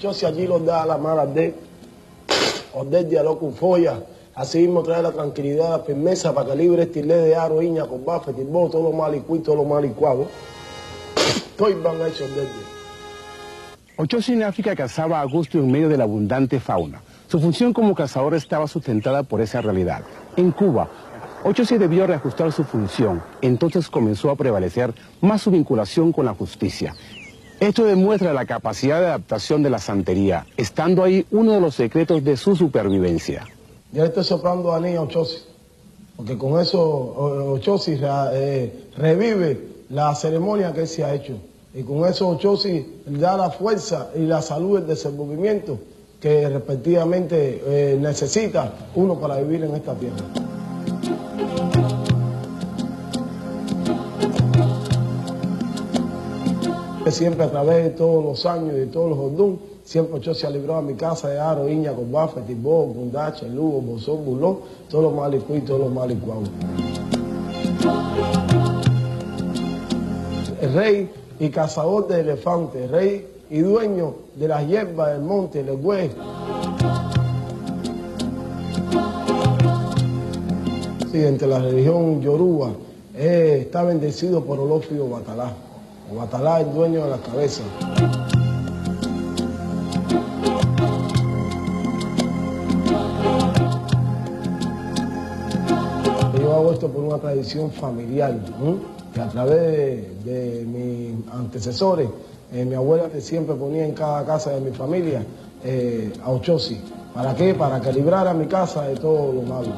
Ochosi allí los da la mala de Ordel dialogó con Foya, así mismo trae la tranquilidad, la firmeza para que libre estile de Aro, Iña, con Buffett, Timbó, todo lo mal y todo lo mal y cuavo. Todo van a hecho Ordel. Ochosi en África cazaba a gusto en medio de la abundante fauna. Su función como cazador estaba sustentada por esa realidad. En Cuba, Ochosi debió reajustar su función, entonces comenzó a prevalecer más su vinculación con la justicia. Esto demuestra la capacidad de adaptación de la santería, estando ahí uno de los secretos de su supervivencia. Yo le estoy soplando a Niña Ochosi, porque con eso Ochosi revive la ceremonia que él se ha hecho. Y con eso Ochosi da la fuerza y la salud del desenvolvimiento que respectivamente necesita uno para vivir en esta tierra. Siempre a través de todos los años y de todos los Ordún, siempre Ochosi ha librado a mi casa de Aro, Iña, con Buffett, Timbó, Bundache, Lugo, Bozón, Bulón, todos los malicuí, todos los malicuados. El rey y cazador de elefantes, rey y dueño de las hierbas del monte, el güey. Sí, entre la religión yoruba está bendecido por Olófio Batalá. O Batalá es dueño de la cabeza. Yo hago esto por una tradición familiar, que a través de mis antecesores, mi abuela que siempre ponía en cada casa de mi familia a Ochosi. ¿Para qué? Para que librara mi casa de todo lo malo.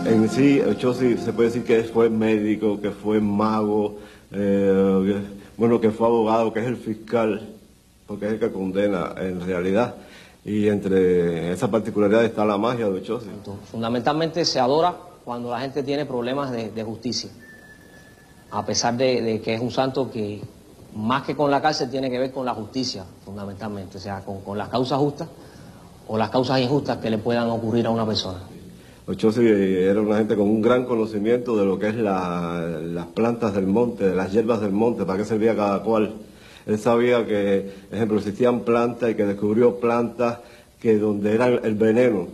En sí, Ochosi se puede decir que fue médico, que fue mago, que fue abogado, que es el fiscal, porque es el que condena en realidad. Y entre esa particularidad está la magia de Ochosi. Fundamentalmente se adora cuando la gente tiene problemas de justicia, a pesar de que es un santo que más que con la cárcel tiene que ver con la justicia, fundamentalmente, o sea, con las causas justas o las causas injustas que le puedan ocurrir a una persona. Ochosi era una gente con un gran conocimiento de lo que es las plantas del monte, de las hierbas del monte, para qué servía cada cual. Él sabía que, por ejemplo, existían plantas y que descubrió plantas que donde era el veneno,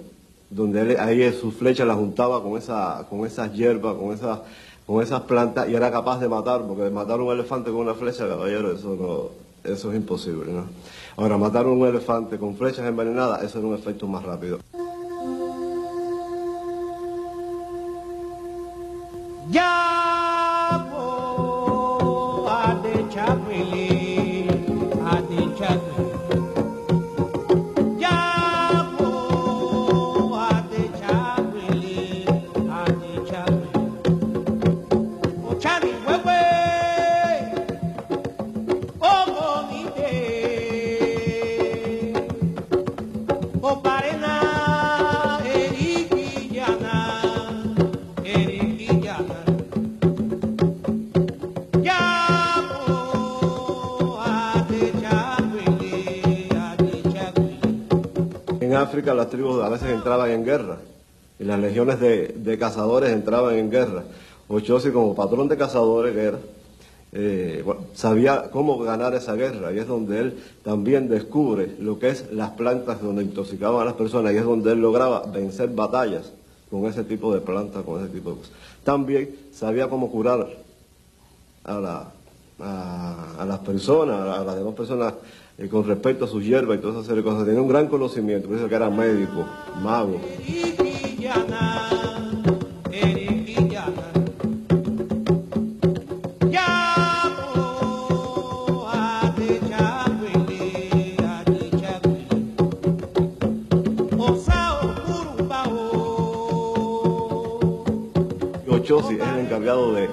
donde él ahí sus flechas las juntaba con esas hierbas, con esas plantas y era capaz de matar, porque matar un elefante con una flecha, caballero, eso es imposible, ¿no? Ahora, matar un elefante con flechas envenenadas, eso era un efecto más rápido. En África las tribus a veces entraban en guerra y las legiones de cazadores entraban en guerra. Ochosi, como patrón de cazadores que era, sabía cómo ganar esa guerra y es donde él también descubre lo que es las plantas donde intoxicaban a las personas y es donde él lograba vencer batallas con ese tipo de plantas, con ese tipo de cosas. También sabía cómo curar a las personas, a las demás personas con respecto a sus hierbas y toda esa serie de cosas. Tenía un gran conocimiento, por eso que era médico, mago. Ochosi es el encargado de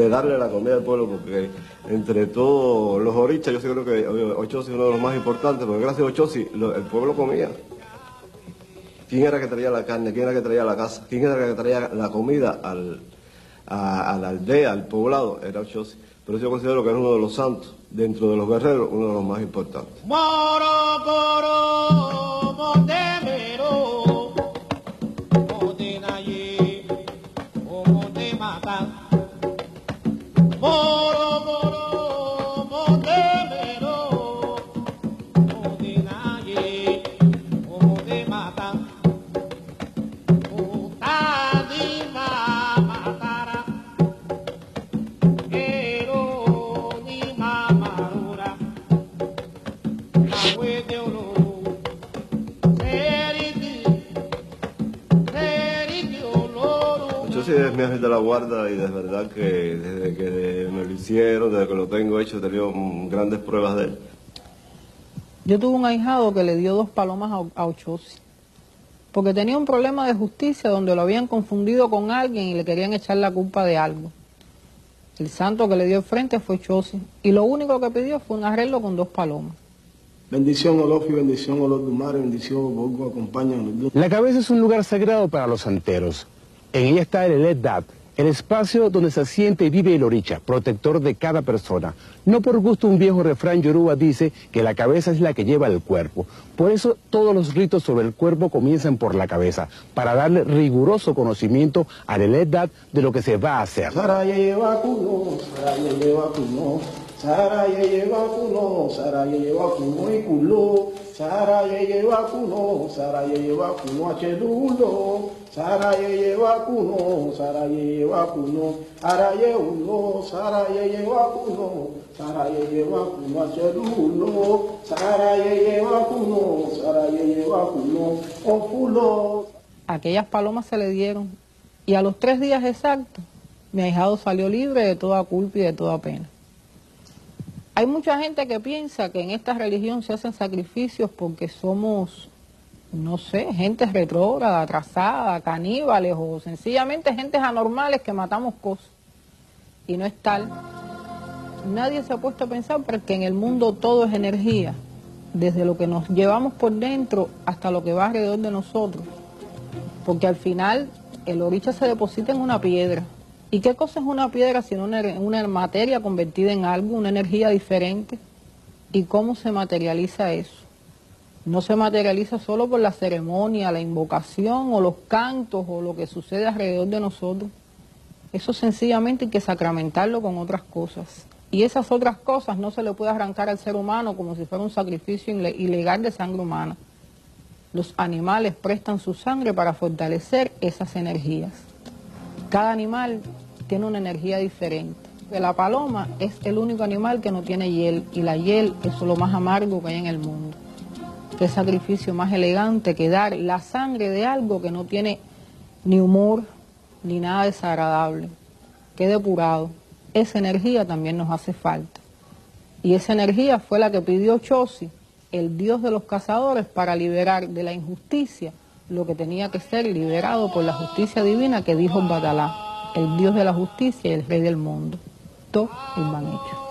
darle la comida al pueblo, porque entre todos los orichas yo sí creo que Ochosi es uno de los más importantes, porque gracias a Ochosi el pueblo comía. ¿Quién era que traía la carne? ¿Quién era que traía la casa? ¿Quién era que traía la comida a la aldea, al poblado? Era Ochosi. Pero yo considero que es uno de los santos, dentro de los guerreros, uno de los más importantes. Ochosi es mi ángel de la guarda y de verdad que desde que me lo hicieron, desde que lo tengo hecho, he tenido grandes pruebas de él. Yo tuve un ahijado que le dio 2 palomas a Ochosi, porque tenía un problema de justicia donde lo habían confundido con alguien y le querían echar la culpa de algo. El santo que le dio el frente fue Ochosi, y lo único que pidió fue un arreglo con 2 palomas. Bendición, Olofi, bendición, Olodumare, bendición, Bogo, acompaña. La cabeza es un lugar sagrado para los santeros. En ella está el Elet-Dat, el espacio donde se asiente y vive el Oricha, protector de cada persona. No por gusto un viejo refrán yoruba dice que la cabeza es la que lleva el cuerpo. Por eso todos los ritos sobre el cuerpo comienzan por la cabeza, para darle riguroso conocimiento al Elet-Dat de lo que se va a hacer. Sarayeye vacuno, sarayeye vacuno y culo, sarayeye vacuno, sarayeye vacuno achelulo, sarayeye vacuno, sarayeye vacuno, araye uno, sarayeye vacuno, sarayeye vacuno achelulo, sarayeye vacuno, ofulo. Aquellas palomas se le dieron, y a los 3 días exactos, mi ahijado salió libre de toda culpa y de toda pena. Hay mucha gente que piensa que en esta religión se hacen sacrificios porque somos, no sé, gente retrógrada, atrasada, caníbales o sencillamente gentes anormales que matamos cosas. Y no es tal. Nadie se ha puesto a pensar porque en el mundo todo es energía, desde lo que nos llevamos por dentro hasta lo que va alrededor de nosotros. Porque al final el Oricha se deposita en una piedra. ¿Y qué cosa es una piedra sino una materia convertida en algo, una energía diferente? ¿Y cómo se materializa eso? No se materializa solo por la ceremonia, la invocación o los cantos o lo que sucede alrededor de nosotros. Eso sencillamente hay que sacramentarlo con otras cosas. Y esas otras cosas no se le puede arrancar al ser humano como si fuera un sacrificio ilegal de sangre humana. Los animales prestan su sangre para fortalecer esas energías. Cada animal tiene una energía diferente. La paloma es el único animal que no tiene hiel, y la hiel es lo más amargo que hay en el mundo. Qué sacrificio más elegante que dar la sangre de algo que no tiene ni humor, ni nada desagradable. Qué depurado. Esa energía también nos hace falta. Y esa energía fue la que pidió Ochosi, el dios de los cazadores, para liberar de la injusticia lo que tenía que ser liberado por la justicia divina que dijo Batalá, el Dios de la justicia y el Rey del mundo. Todo un hecho.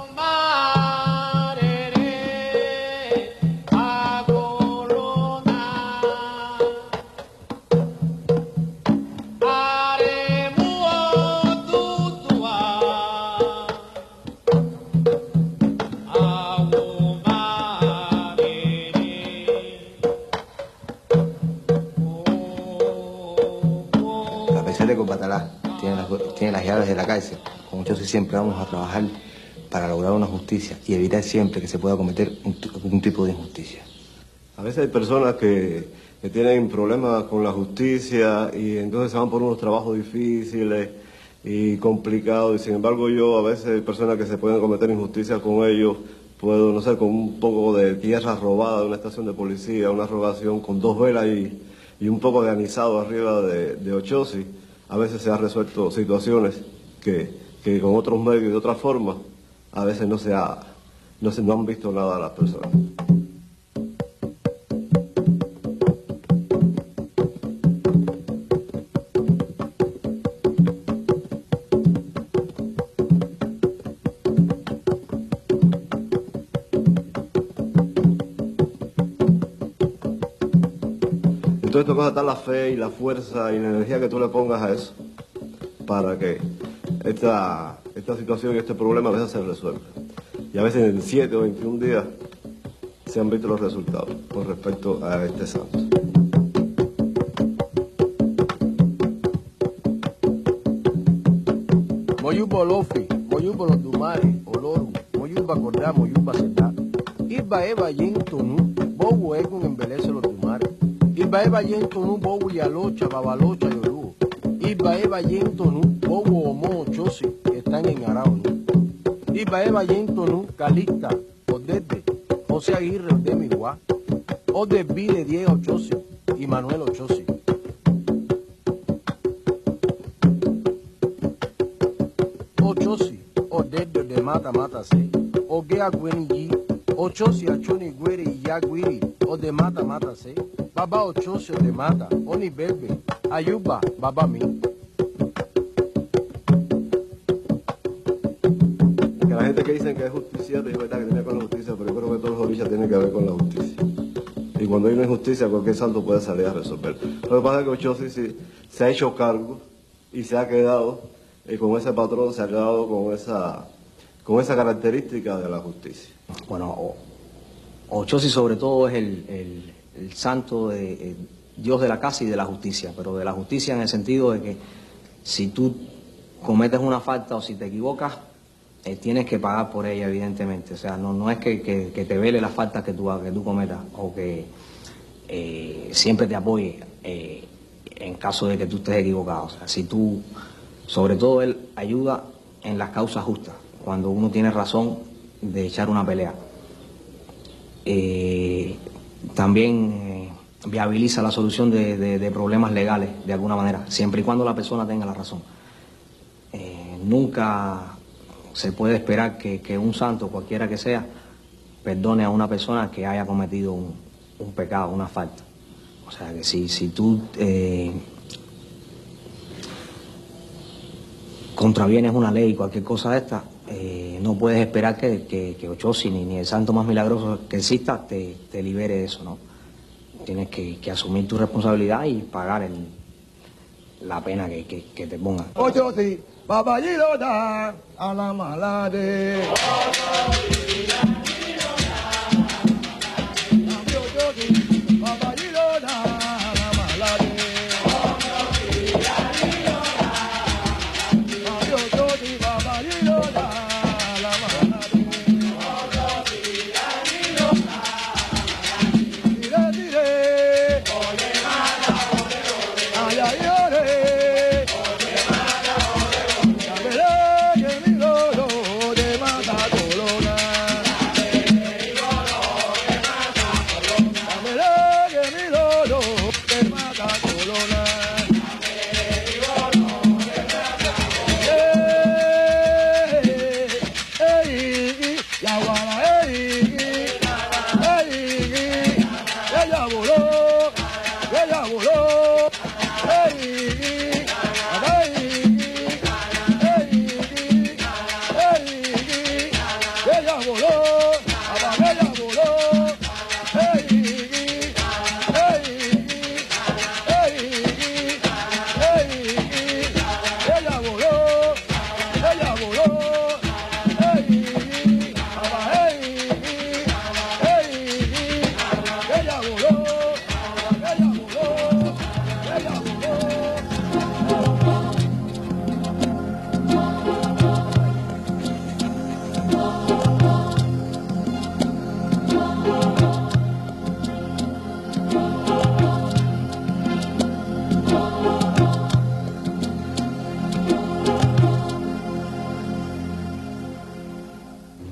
Batalá tiene las llaves de la cárcel. Con Ochosi siempre vamos a trabajar para lograr una justicia y evitar siempre que se pueda cometer algún tipo de injusticia. A veces hay personas que tienen problemas con la justicia y entonces se van por unos trabajos difíciles y complicados, y sin embargo yo a veces hay personas que se pueden cometer injusticias con ellos. Puedo, no sé, con un poco de tierra robada de una estación de policía, una rogación con 2 velas y un poco de anisado arriba de Ochosi. A veces se han resuelto situaciones que con otros medios y de otra forma a veces no han visto nada a las personas. Entonces toca estar la fe y la fuerza y la energía que tú le pongas a eso para que esta situación y este problema a veces se resuelva. Y a veces en 7 o 21 días se han visto los resultados con respecto a este santo. Moyuba Olofi, Moyuba Olodumare, Oloru, Moyuba Cordá, Moyuba Sedá. Iba Eva Yentonu, Bobo Egun embelece los Dumare. Iba Eva Yentonu, Bobo Yalocha, Babalocha y Olu. Iba Eva Yentonu, Bobo Omo Ochosi, que están en Araón. Iba Eva Yentonu, Calixta, Odete, José Aguirre, Odemiguá, Odebide, Diego Ochosi y Manuel Ochosi. Ochosi, o dedo de mata mata se, o gea gwenji, Ochosi achoni gwere y ya gwiri, o de mata mata se, baba Ochosi o de mata, oni bebe, ayuba, baba mi. Que la gente que dicen que es justicia, es verdad que tiene que ver con la justicia, pero yo creo que todos los orillas tienen que ver con la justicia. Y cuando hay una injusticia, cualquier santo puede salir a resolver. Lo que pasa es que Ochosi se ha hecho cargo y se ha quedado, y con ese patrón se ha quedado con esa característica de la justicia. Bueno, Ochosi sobre todo es el santo de Dios de la casa y de la justicia, pero de la justicia en el sentido de que si tú cometes una falta o si te equivocas, tienes que pagar por ella, evidentemente. O sea, no es que te vele las faltas que tú cometas o que siempre te apoye en caso de que tú estés equivocado. O sea, si tú, sobre todo él ayuda en las causas justas, cuando uno tiene razón de echar una pelea. También viabiliza la solución de problemas legales de alguna manera, siempre y cuando la persona tenga la razón. Nunca se puede esperar que un santo, cualquiera que sea, perdone a una persona que haya cometido un pecado, una falta. O sea, que si tú contravienes una ley, cualquier cosa de esta, no puedes esperar que Ochosi ni el santo más milagroso que exista te libere de eso, ¿no? Tienes que asumir tu responsabilidad y pagar la pena que te pongan. Ochosi, baballito da a la malade.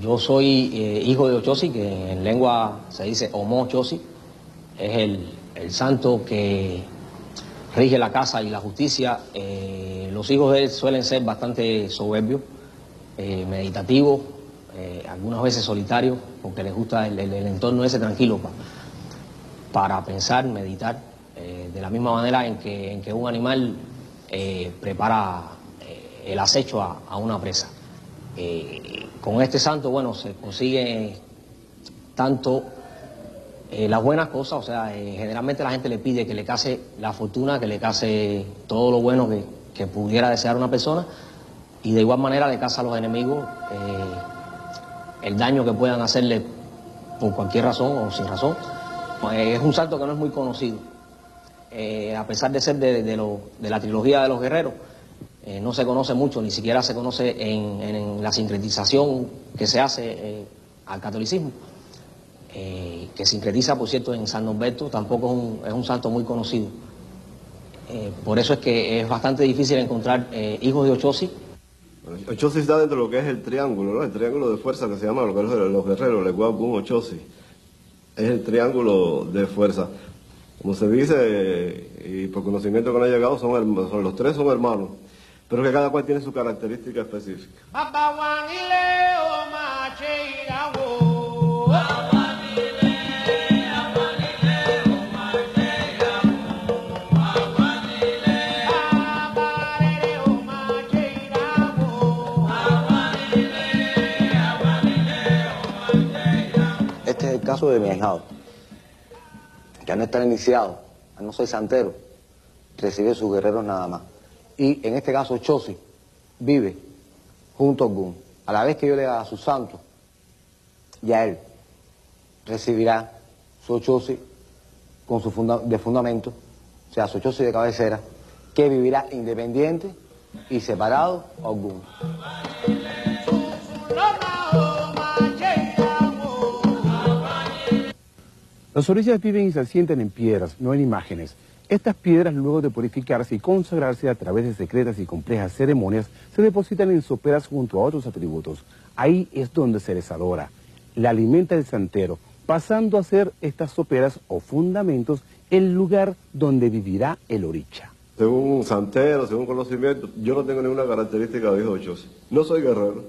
Yo soy hijo de Ochosi, que en lengua se dice Omo Ochosi. Es el santo que rige la casa y la justicia. Los hijos de él suelen ser bastante soberbios, meditativos, algunas veces solitarios, porque les gusta el entorno ese tranquilo para pensar, meditar, de la misma manera en que un animal prepara el acecho a una presa. Con este santo, bueno, se consigue tanto las buenas cosas, o sea, generalmente la gente le pide que le case la fortuna, que le case todo lo bueno que pudiera desear una persona, y de igual manera le casa a los enemigos el daño que puedan hacerle por cualquier razón o sin razón. Es un santo que no es muy conocido, a pesar de ser de la trilogía de los guerreros. No se conoce mucho, ni siquiera se conoce en la sincretización que se hace al catolicismo, que sincretiza, por cierto, en San Norberto. Tampoco es un santo muy conocido. Por eso es que es bastante difícil encontrar hijos de Ochosi. Ochosi está dentro de lo que es el triángulo, ¿no? El triángulo de fuerza que se llama los guerreros, Leguabun Ochosi. Es el triángulo de fuerza. Como se dice, y por conocimiento que no ha llegado, los tres son hermanos. pero que cada cual tiene su característica específica. Este es el caso de mi ahijado, que al no estar iniciado, al no ser santero, recibe sus guerreros nada más. Y en este caso Chosi vive junto a Ogún. A la vez que yo le haga a sus santos, y a él recibirá su Chosi con su fundamento, o sea, su Chosi de cabecera, que vivirá independiente y separado a Ogún. Los orillas viven y se asientan en piedras, no en imágenes. Estas piedras, luego de purificarse y consagrarse a través de secretas y complejas ceremonias, se depositan en soperas junto a otros atributos. Ahí es donde se les adora. La alimenta el santero, pasando a ser estas soperas o fundamentos el lugar donde vivirá el oricha. Según un santero, según conocimiento, yo no tengo ninguna característica de hijo de Chosi. No soy guerrero.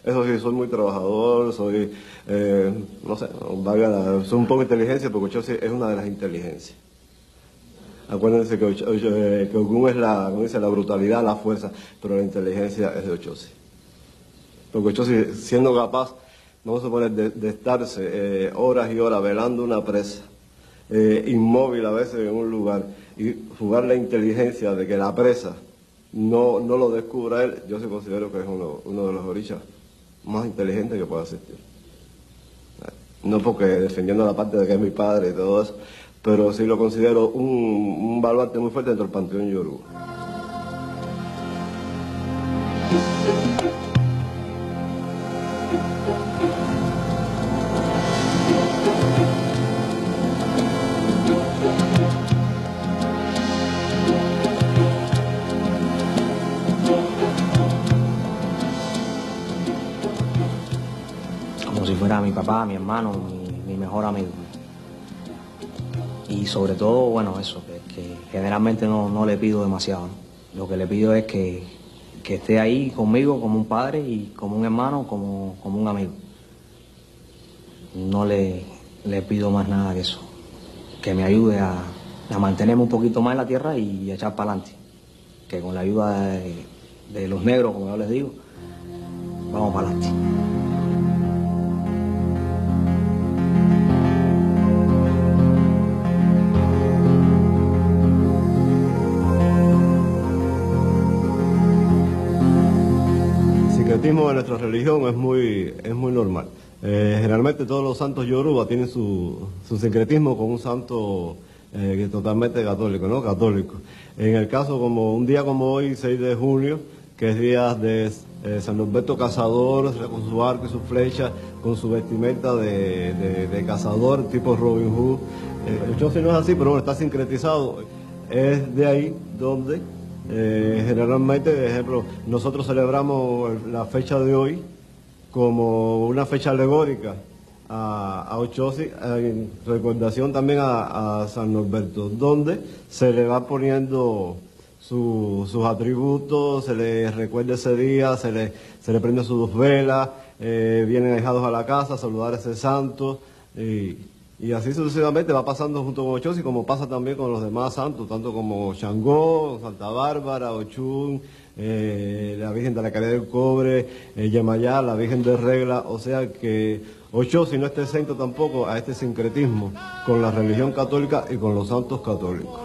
Eso sí, soy muy trabajador, soy, no sé, soy un poco de inteligencia, porque Chosi es una de las inteligencias. Acuérdense que Ogún es como dice, la brutalidad, la fuerza, pero la inteligencia es de Ochosi. Porque Ochosi, siendo capaz, vamos a suponer, de estarse horas y horas velando una presa, inmóvil a veces en un lugar, y jugar la inteligencia de que la presa no lo descubra él, yo sí considero que es uno de los orichas más inteligentes que pueda existir. No porque defendiendo la parte de que es mi padre y todo eso, pero sí lo considero un baluarte muy fuerte dentro del panteón yoruba. Como si fuera mi papá, mi hermano, mi mejor amigo. Y sobre todo, bueno, eso, que generalmente no le pido demasiado, ¿no? Lo que le pido es que esté ahí conmigo como un padre y como un hermano, como un amigo. No le pido más nada que eso. Que me ayude a mantenerme un poquito más en la tierra y a echar para adelante. Que con la ayuda de los negros, como yo les digo, vamos para adelante. El sincretismo de nuestra religión es muy normal. Generalmente todos los santos yoruba tienen su sincretismo con un santo totalmente católico, ¿no? Católico. En el caso, como un día como hoy, 6 de junio, que es día de San Norberto Cazador, con su arco y su flecha, con su vestimenta de cazador, tipo Robin Hood. El Chosi no es así, pero bueno, está sincretizado. Es de ahí donde generalmente, por ejemplo, nosotros celebramos la fecha de hoy como una fecha alegórica a Ochosi, en recordación también a San Norberto, donde se le va poniendo sus atributos, se le recuerda ese día, se le prende sus 2 velas, vienen ahijados a la casa a saludar a ese santo, y así sucesivamente va pasando junto con Ochosi, como pasa también con los demás santos, tanto como Xangó, Santa Bárbara, Ochún, la Virgen de la Caridad del Cobre, Yemayá, la Virgen de Regla, o sea que Ochosi no está exento tampoco a este sincretismo con la religión católica y con los santos católicos.